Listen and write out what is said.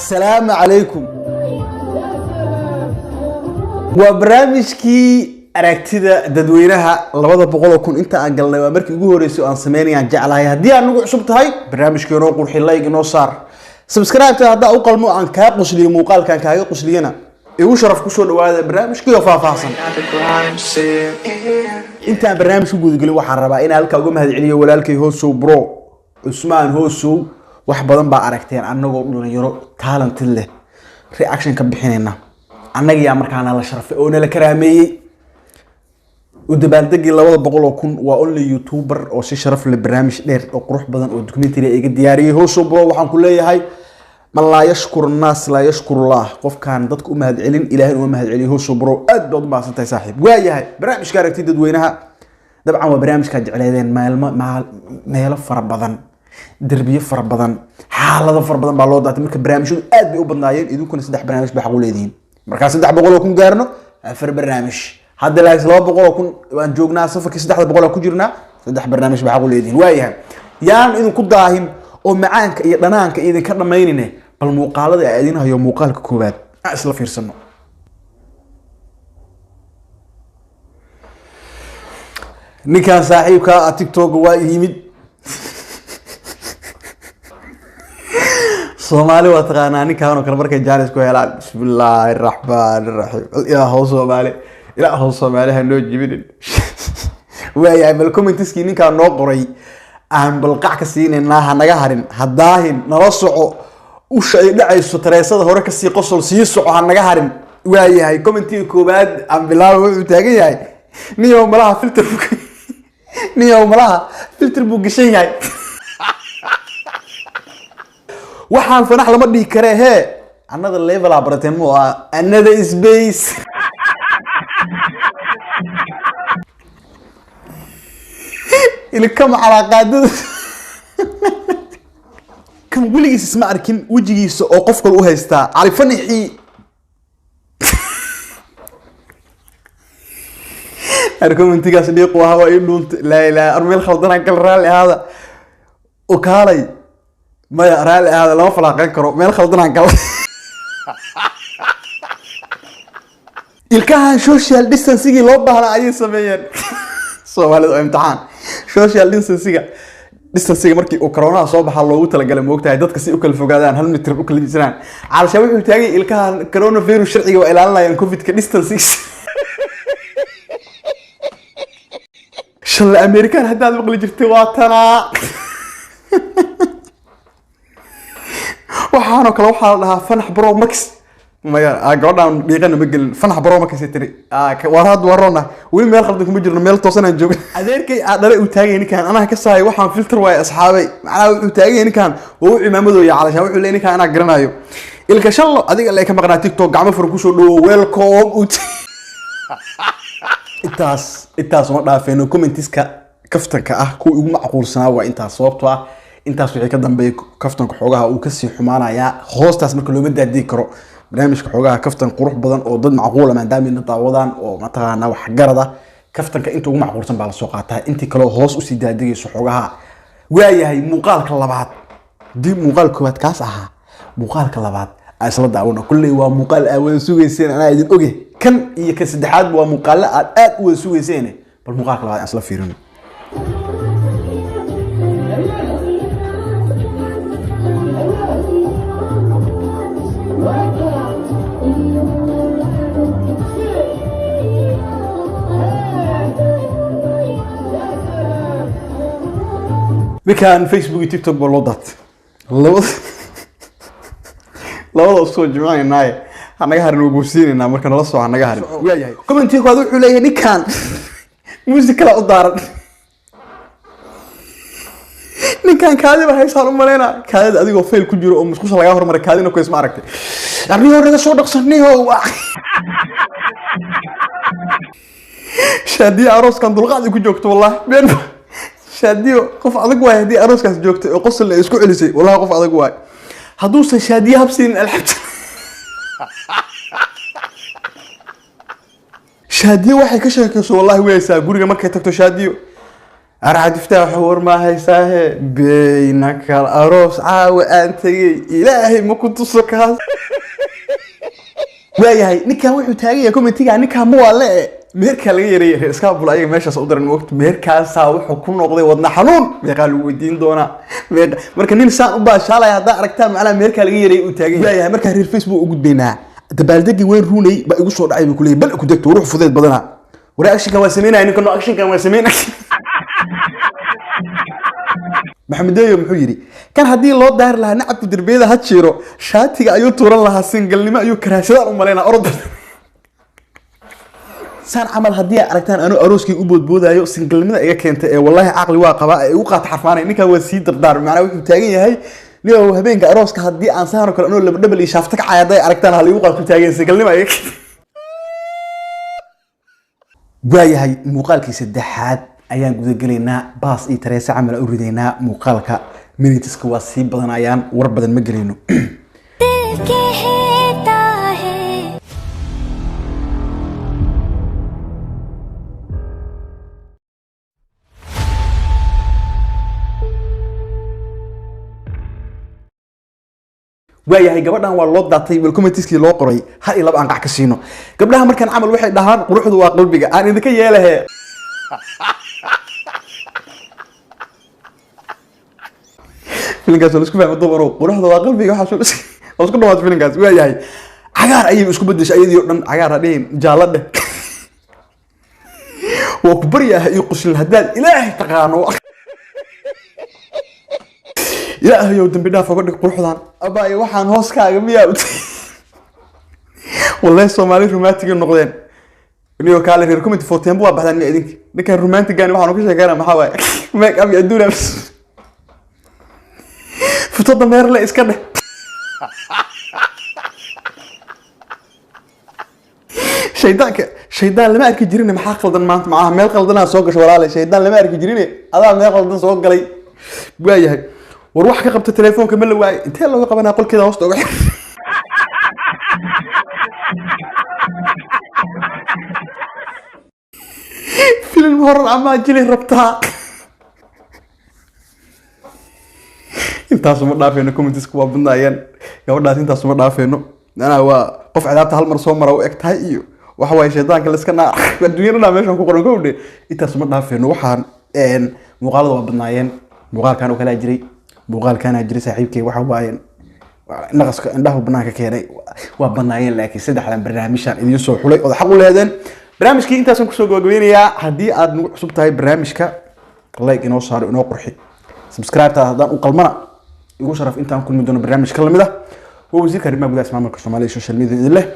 السلام عليكم وبرامجكي aragtida dadweynaha 200 kun inta aan galnay waa markii ugu horeysay aan sameynayaan jeclahay hadii aan ugu cusub tahay barnaamijkeena qurxi like inoo saar subscribe hada u qalmo aan ka qusliyo muuqaalkan kaaga qusliyana igu sharaf ku soo dhawaada barnaamijkii faahfaahsan inta barnaamijku guudgalay waxaan rabaa in halka uga mahad celiyo walaalkay Hoosow bro Usmaan Hoosow wax badan baa aragteen anagoo dhalinyaro talent leh reaction ka bixinayna annaga yaa markaana la sharafay oo nala karaameeyay ودبالدقي 200 kun waa only youtuber oo si sharaf leh barnaamij dheer oo qurux badan oo documentary ay diyaariyay Hoosow bro waxaan ku leeyahay man la yashkur nas la yashkur Allah qofkan dadku u mahad celin ilaahay u mahad celiyo Hoosow bro aad baad maasantahay saaxiib waayahay barnaamijka aragtida dadweynaha dabcan waa barnaamijka jecleedeen meelo fara badan دربيه فربضان حالة فربضان بالوضع تمرك برنامج أد بيوبنايين إذا كنا سدح برنامج بحقوليدين مركز سدح بقول لكم قارنه أفر برنامج هذا لا يسلو بقول لكم وان جوجنا صفر كسدح بقول لكم جرنا سدح برنامج بحقوليدين وايها يعني إذا كنت داهم أو معانك يدنانك إذا كنا ماينينه بالمقالة دي قاعدين هي مقالة كوبات أصلا في رسمه نكان صاحبك تيك توك وايمد Somali waa taqaanaa ninkaan oo kala markay jaanis ku helaan bismillaahir rahmaanir rahiim ilaahu Soomaali hanoo jibin waayay bal commentiski ninkaan noo qoray aan balqac ka siinayna hanaga harin hadaahin nala soco u shay dhacayso tareesada hore ka sii qosol sii soco hanaga harin waayay commentiga koobaad aan bilaabo wuxuu taagan yahay niyo malaha filter buu gashan yahay waxaan fanax lama dhigi kare he another level abrateen mo another space ilka ma calaaqaadada kan wiligiis isma arkin wajigiisa oo qof kale u haysta cali fanaxi argumentigaas dhiiq waa waa in dhunt la ilaa armeel khaldan kal raali hada oo kaalay ما يرى هذا لو فلاقين كرو مين خلطنا قال الكهان سوشيال ديستانسينج لو بهنا اي سميين سوالد امتحان سوشيال ديستانسينج markii oo corona soo baxay loogu tala galay moogtahay dadka si u kala fogaadaan hal mitir u kala jiraan caalasha wuxuu taagay ilkahan coronavirus sharciga waa ilaalinayaan covid ka distancing shal American hadda aad maqli jirtay waa tana waxaan kala waxa la dhahaa fanax bro max maya gabadhan dhiiqana ma gelin fanax bro max tiri waraad warona wili meel khaldan kuma jirno meel toosan aan joogo adeerkay aad dhalay u taagay ninkan anaga ka saay waxaan filter way asxaabay macna wuxuu taagay ninkan oo imaamado iyo calaasha wuxuu leeyahay ninkan ana garanayo ilka shallo adiga la ka maqnaa TikTok gacmo fur ku soo dhawo welcome intaas ma dhaafeeno commentiska kaftanka ah ku ugu macquulsanaa waa intaas sababtoo ah intaas wixii ka dambeeyay kaftanka xogaha uu ka sii xumaanaya hoostaas marka loo madaadii karo barnaamijka xogaha kaftan qurux badan oo dad macquul ah maadaama ay daawadaan oo mataqaana wax garada kaftanka inta ugu macquulsan baa la soo qaataa intii kale hoos u sii daadigayso xogaha waayahay muuqaalka labaad dib muuqaalka koowaad kaas ahaa muuqaalka labaad asla daawona kulli waa muuqaal aad wada sugayseen ana idin oge kan iyo ka saddexaad waa muuqaal aad wada sugayseen bal muuqaalka labaad asla fiirino بكان فيسبوك تيك توك بلودات لو soo jimcaynay anaga harin ugu siinayna marka nala soo anaga harin waayahay commentiga waad wuxuu leeyahay ninkan muusikada u daaran ninkan kaadi ba haysan u maleena kaadi adigoo fail ku jiro oo musqusha laga hormaray kaadina ku isma aragtay arrimo hore soo dhaqsaniyo shadi arooskan dulqaad ku joogto wallahi been شاديو قف أدق واي هدي أروس كاس جوكت قصة اللي يسكو عليسي والله قف أدق واي هدوس شادية هبسين الحبت شاديو واحد كشكس والله ويسا قولي ما كتبتو شاديو أرعد يفتح حوار ما هي ساه بينك الأروس أنت إلهي ما كنت صكها وياي نكا وحو تاغي كومنتيغا نكا مو والله مهركا laga yareeyay iska bulay meeshaas u daran waqti meherkaas wuxuu ku noqday wadna xanuun meeqa lagu weydiin doona marka nin saan u baashalay hada aragtaan macna meherka laga yareeyay u taagay yahay marka reer Facebook ugu deynaa dabaaldegi weyn ruunay ba igu soo dhacay kulay bal ku degto ruux fudeed badana reaction waa sameynaa ninka action kan waa sameynaa محمد يوم حجري كان هدي الله دار لها نعب دربيده هتشيرو شاتيga ayuu tuuran lahaa singalnimo ayuu karaashada u maleena orod san amal hadii aragtaan anu arooskii u boodboodayo singalnimada iga keentay ee wallahi aqli waa qaba ay u qaat xarfaanay ninka waa sii dardaar macna wuxuu taagan yahay niyo habeenka arooska hadii aan saaro kale anu laba double shaafta ka caayaday aragtaan hal igu qaat ku taagan singalnimo ay waayahay muuqaalkii saddexaad ayaan guda galeynaa baas iyo tareesa camal u rideynaa muuqaalka minitiska waa sii badanayaan war badan ma galeyno waayahay gabadhan waa loo daatay wal commentiskii loo qoray hal iyo laba aan qax ka siino gabdhaha markan camal waxay dhahaan quruxdu waa qalbiga aan idinka yeelahay فيلنكاس ولا اسكو فاهم دبرو قروحدا waa qalbiga waxa soo isku dhawaad filinkaas waa yahay cagaar ayay isku bedeshay ayadii oo dhan cagaar adeen jaalada waa ku bariyahay iyo qosl hadaad ilaahay taqaano ilaahay oo dambi dhaaf uga dhig quruxdan abaay waxaan hoos kaaga miyaa wallahi Soomaali romantic noqdeen niyo kale reer comment 14 buu baxdan ma idinka ninkan romantic gaan waxaan ku sheegaynaa maxaa waay make up yaduuna فتوضى ميرلا إسكنه شيطان لما أركي جريني محاق قلدن معاها ميل قلدنها سوق شوالالي شيطان لما أركي جريني هذا ميل قلدن سوق قلي وايهي وروح كقبت التليفون كمل واي انت يلا وقب انا اقول كذا وسط فيلم هورر عما جلي ربطها intaas uma dhaafeeno comments ku waa badnaayeen gabadhaas intaas uma dhaafeeno ana waa qof cadaabta hal mar soo mara u eg tahay iyo waxa way sheedaanka la iska naa adduunyada meeshan ku qoran gowdhe intaas uma dhaafeeno waxaan muuqaalada waa badnaayeen muuqaalkan oo kala jiray muuqaalkan jiray saaxiibkay waxa waayeen naqaska indhaha banaanka keenay waa badnaayeen laakiin saddexdan barnaamijkan idin soo xulay oo xaq u leedeen barnaamijkii intaas aan ku soo gabagabeynayaa hadii aad nagu cusub tahay barnaamijka like inoo saaro inoo qurxi subscribe ta hadaan u qalmana igu sharaf intaan kulmi doono barnaamij kala mid ah oo wasiirka arrimaha gudaha ismaamulka Soomaaliya social media idin leh